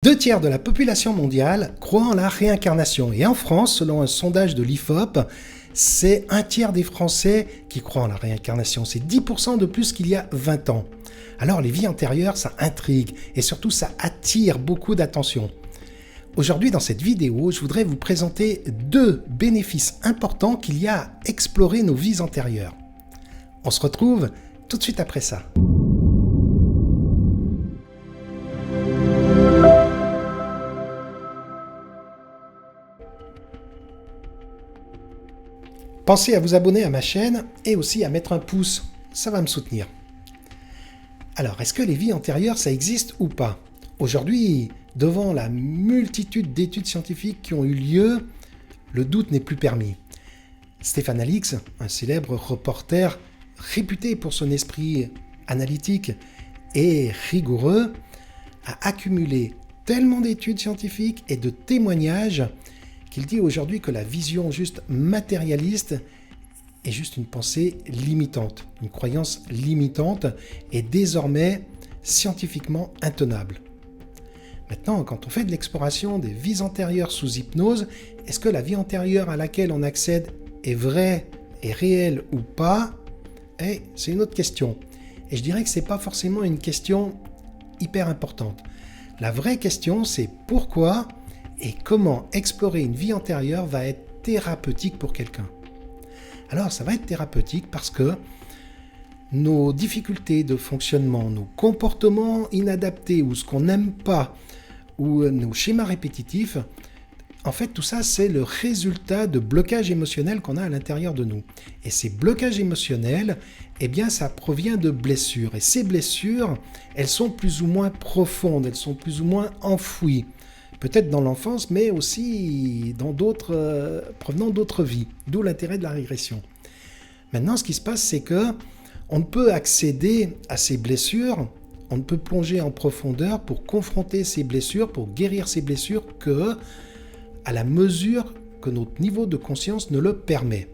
2 tiers de la population mondiale croient en la réincarnation. Et en France, selon un sondage de l'IFOP, c'est 1 tiers des Français qui croient en la réincarnation. C'est 10% de plus qu'il y a 20 ans. Alors les vies antérieures, ça intrigue et surtout ça attire beaucoup d'attention. Aujourd'hui, dans cette vidéo, je voudrais vous présenter 2 bénéfices importants qu'il y a à explorer nos vies antérieures. On se retrouve tout de suite après ça. Pensez à vous abonner à ma chaîne et aussi à mettre un pouce, ça va me soutenir. Alors, est-ce que les vies antérieures, ça existe ou pas? Aujourd'hui, devant la multitude d'études scientifiques qui ont eu lieu, le doute n'est plus permis. Stéphane Alix, un célèbre reporter réputé pour son esprit analytique et rigoureux, a accumulé tellement d'études scientifiques et de témoignages qu'il dit aujourd'hui que la vision juste matérialiste est juste une pensée limitante, une croyance limitante et désormais scientifiquement intenable. Maintenant, quand on fait de l'exploration des vies antérieures sous hypnose, est-ce que la vie antérieure à laquelle on accède est vraie, est réelle ou pas? C'est une autre question. Et je dirais que ce n'est pas forcément une question hyper importante. La vraie question, c'est pourquoi et comment explorer une vie antérieure va être thérapeutique pour quelqu'un. Alors, ça va être thérapeutique parce que nos difficultés de fonctionnement, nos comportements inadaptés ou ce qu'on n'aime pas, ou nos schémas répétitifs, en fait, tout ça, c'est le résultat de blocages émotionnels qu'on a à l'intérieur de nous. Et ces blocages émotionnels, ça provient de blessures. Et ces blessures, elles sont plus ou moins profondes, elles sont plus ou moins enfouies. Peut-être dans l'enfance, mais aussi provenant d'autres vies, d'où l'intérêt de la régression. Maintenant, ce qui se passe, c'est que on ne peut accéder à ces blessures, on ne peut plonger en profondeur pour confronter ces blessures, pour guérir ces blessures, que à la mesure que notre niveau de conscience ne le permet.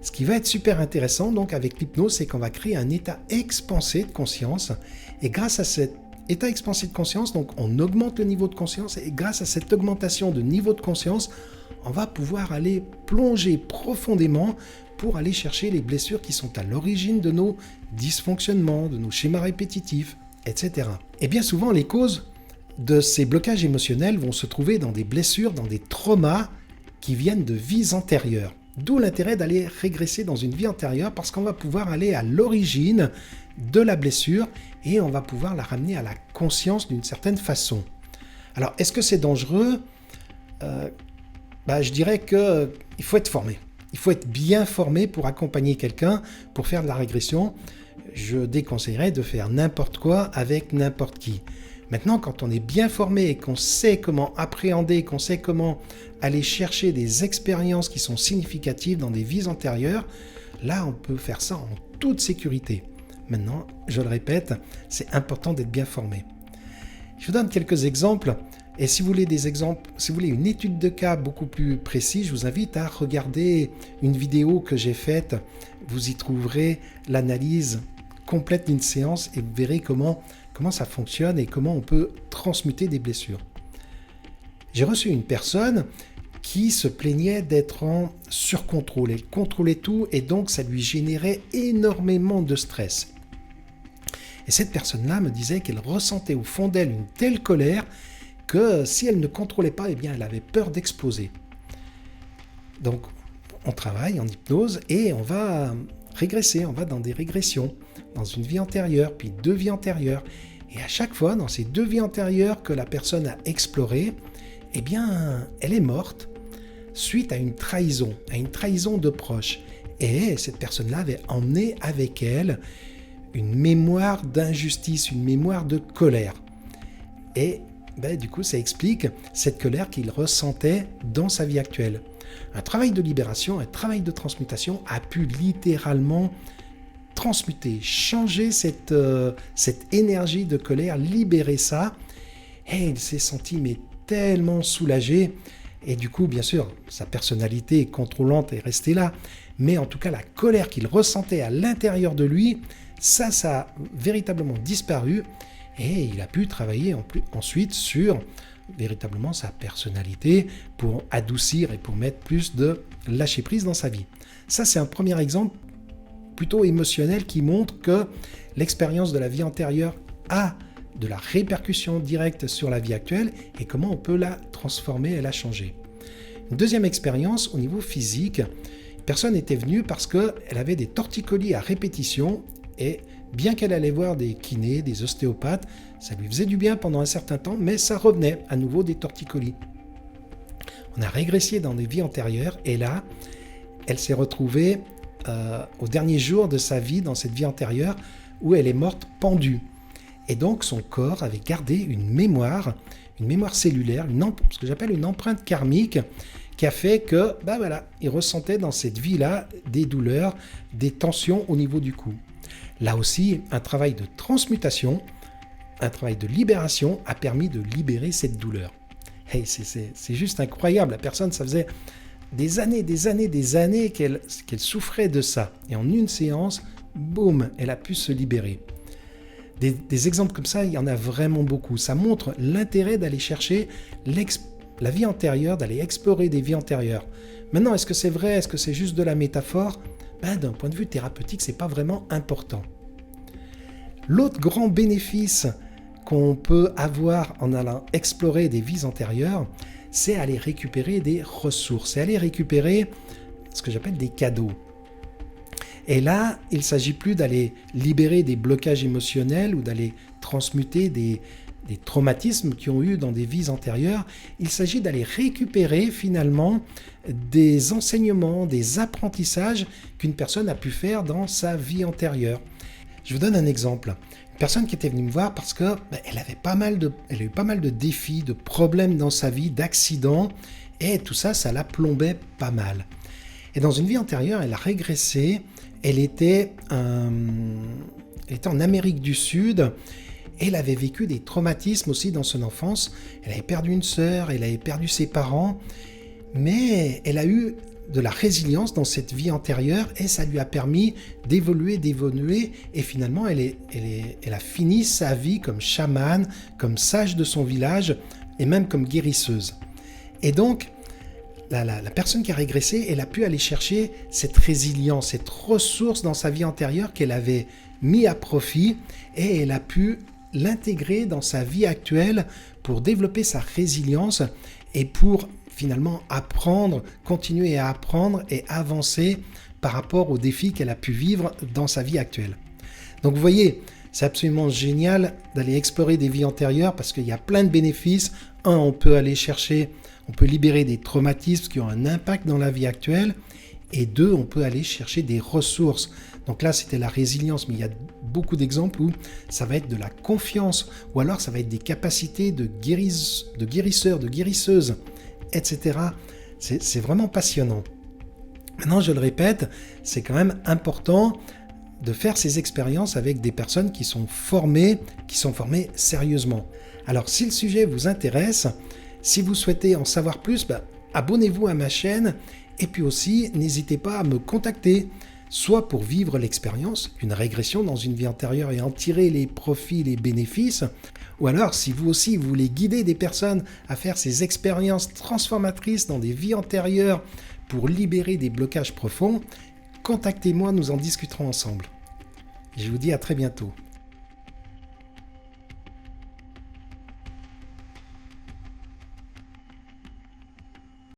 Ce qui va être super intéressant donc avec l'hypnose, c'est qu'on va créer un état expansé de conscience, et grâce à cet état expansé de conscience, donc on augmente le niveau de conscience, et grâce à cette augmentation de niveau de conscience, on va pouvoir aller plonger profondément pour aller chercher les blessures qui sont à l'origine de nos dysfonctionnements, de nos schémas répétitifs, etc. Et bien souvent, les causes de ces blocages émotionnels vont se trouver dans des blessures, dans des traumas qui viennent de vies antérieures. D'où l'intérêt d'aller régresser dans une vie antérieure, parce qu'on va pouvoir aller à l'origine de la blessure et on va pouvoir la ramener à la conscience d'une certaine façon. Alors, est-ce que c'est dangereux? Je dirais qu'il faut être formé. Il faut être bien formé pour accompagner quelqu'un, pour faire de la régression. Je déconseillerais de faire n'importe quoi avec n'importe qui. Maintenant, quand on est bien formé et qu'on sait comment appréhender, qu'on sait comment aller chercher des expériences qui sont significatives dans des vies antérieures, là, on peut faire ça en toute sécurité. Maintenant, je le répète, c'est important d'être bien formé. Je vous donne quelques exemples. Et si vous voulez des exemples, si vous voulez une étude de cas beaucoup plus précise, je vous invite à regarder une vidéo que j'ai faite. Vous y trouverez l'analyse complète d'une séance et vous verrez comment ça fonctionne et comment on peut transmuter des blessures. J'ai reçu une personne qui se plaignait d'être en surcontrôle. Elle contrôlait tout et donc ça lui générait énormément de stress. Et cette personne-là me disait qu'elle ressentait au fond d'elle une telle colère que si elle ne contrôlait pas, elle avait peur d'exploser. Donc, on travaille en hypnose et on va régresser, on va dans des régressions, dans une vie antérieure, puis 2 vies antérieures. Et à chaque fois, dans ces 2 vies antérieures que la personne a explorées, elle est morte suite à une trahison de proche. Et cette personne-là avait emmené avec elle une mémoire d'injustice, une mémoire de colère. Et du coup, ça explique cette colère qu'il ressentait dans sa vie actuelle. Un travail de libération, un travail de transmutation a pu littéralement transmuter, changer cette énergie de colère, libérer ça. Et il s'est senti tellement soulagé. Et du coup, bien sûr, sa personnalité contrôlante est restée là. Mais en tout cas, la colère qu'il ressentait à l'intérieur de lui, ça a véritablement disparu. Et il a pu travailler ensuite sur véritablement sa personnalité pour adoucir et pour mettre plus de lâcher prise dans sa vie. Ça, c'est un premier exemple plutôt émotionnel qui montre que l'expérience de la vie antérieure a de la répercussion directe sur la vie actuelle et comment on peut la transformer et la changer. Une deuxième expérience au niveau physique, une personne était venue parce qu'elle avait des torticolis à répétition et bien qu'elle allait voir des kinés, des ostéopathes, ça lui faisait du bien pendant un certain temps, mais ça revenait à nouveau des torticolis. On a régressé dans des vies antérieures et là, elle s'est retrouvée au dernier jour de sa vie, dans cette vie antérieure, où elle est morte pendue. Et donc son corps avait gardé une mémoire cellulaire, ce que j'appelle une empreinte karmique, qui a fait que, il ressentait dans cette vie-là des douleurs, des tensions au niveau du cou. Là aussi, un travail de transmutation, un travail de libération a permis de libérer cette douleur. Hey, c'est juste incroyable. La personne, ça faisait des années qu'elle souffrait de ça. Et en une séance, boum, elle a pu se libérer. Des exemples comme ça, il y en a vraiment beaucoup. Ça montre l'intérêt d'aller chercher la vie antérieure, d'aller explorer des vies antérieures. Maintenant, est-ce que c'est vrai? Est-ce que c'est juste de la métaphore? D'un point de vue thérapeutique, c'est pas vraiment important. L'autre grand bénéfice qu'on peut avoir en allant explorer des vies antérieures, c'est aller récupérer des ressources, c'est aller récupérer ce que j'appelle des cadeaux. Et là, il ne s'agit plus d'aller libérer des blocages émotionnels ou d'aller transmuter des traumatismes qu'ils ont eu dans des vies antérieures. Il s'agit d'aller récupérer finalement des enseignements, des apprentissages qu'une personne a pu faire dans sa vie antérieure. Je vous donne un exemple. Une personne qui était venue me voir parce qu'elle a eu pas mal de défis, de problèmes dans sa vie, d'accidents, et tout ça, ça la plombait pas mal. Et dans une vie antérieure, elle a régressé. Elle était en Amérique du Sud. Elle avait vécu des traumatismes aussi dans son enfance. Elle avait perdu une sœur, elle avait perdu ses parents. Mais elle a eu de la résilience dans cette vie antérieure et ça lui a permis d'évoluer. Et finalement, elle a fini sa vie comme chamane, comme sage de son village et même comme guérisseuse. Et donc, la personne qui a régressé, elle a pu aller chercher cette résilience, cette ressource dans sa vie antérieure qu'elle avait mis à profit et elle a pu l'intégrer dans sa vie actuelle pour développer sa résilience et pour finalement apprendre, continuer à apprendre et avancer par rapport aux défis qu'elle a pu vivre dans sa vie actuelle. Donc vous voyez, c'est absolument génial d'aller explorer des vies antérieures parce qu'il y a plein de bénéfices. On peut libérer des traumatismes qui ont un impact dans la vie actuelle. Et 2, on peut aller chercher des ressources. Donc là, c'était la résilience, mais il y a beaucoup d'exemples où ça va être de la confiance, ou alors ça va être des capacités de guérisseurs, de guérisseuses, etc. C'est vraiment passionnant. Maintenant, je le répète, c'est quand même important de faire ces expériences avec des personnes qui sont formées sérieusement. Alors, si le sujet vous intéresse, si vous souhaitez en savoir plus, abonnez-vous à ma chaîne et puis aussi, n'hésitez pas à me contacter, soit pour vivre l'expérience, une régression dans une vie antérieure et en tirer les profits, les bénéfices, ou alors si vous aussi vous voulez guider des personnes à faire ces expériences transformatrices dans des vies antérieures pour libérer des blocages profonds, contactez-moi, nous en discuterons ensemble. Je vous dis à très bientôt.